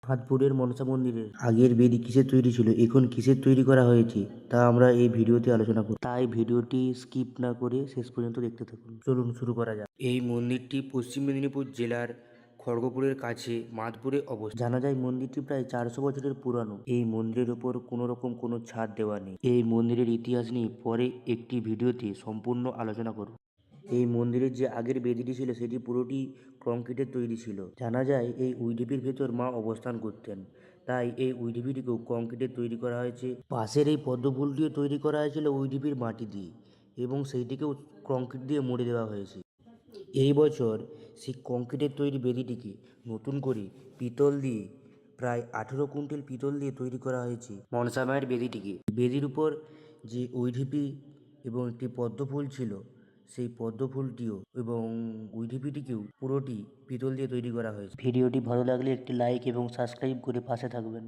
হাতপুরের মনসা মন্দিরের আগের বেদি কিসের তৈরি ছিল, এখন কিসের তৈরি করা হয়েছে, তা আমরা এই ভিডিওতে আলোচনা করব। তাই ভিডিওটি স্কিপ না করে শেষ পর্যন্ত দেখতে থাকুন। চলুন শুরু করা যাক। এই মন্দিরটি পশ্চিম মেদিনীপুর জেলার খড়গপুরের কাছে মাধপুরে অবস্থিত। জানা যায় মন্দিরটি প্রায় 400 বছরের পুরানো। এই মন্দিরের উপর কোনো রকম কোনো ছাদ দেওয়া নেই। এই মন্দিরের ইতিহাস নিয়ে পরে একটি ভিডিওতে সম্পূর্ণ আলোচনা করব। এই মন্দিরের যে আগের বেদিটি ছিল সেটি পুরোটি কংক্রিটের তৈরি ছিল। জানা যায় এই উইঢিপির ভেতর মা অবস্থান করতেন, তাই এই উইঢিপিটিকেও কংক্রিটের তৈরি করা হয়েছে। পাশের এই পদ্মফুলটিও তৈরি করা হয়েছিল উইঢিপির মাটি দিয়ে এবং সেইটিকেও কংক্রিট দিয়ে মুড়ে দেওয়া হয়েছে। এই বছর সেই কংক্রিটের তৈরি বেদিটিকে নতুন করে পিতল দিয়ে প্রায় 18 কুইন্টাল পিতল দিয়ে তৈরি করা হয়েছে মনসা মায়ের বেদিটিকে। বেদির উপর যে উইঢিপি এবং একটি পদ্মফুল ছিল, সেই পদ্মফুলটিও এবং উইঢিপিটিকেও পুরোটি পিতল দিয়ে তৈরি করা হয়েছে। ভিডিওটি ভালো লাগলে একটি লাইক এবং সাবস্ক্রাইব করে পাশে থাকবেন।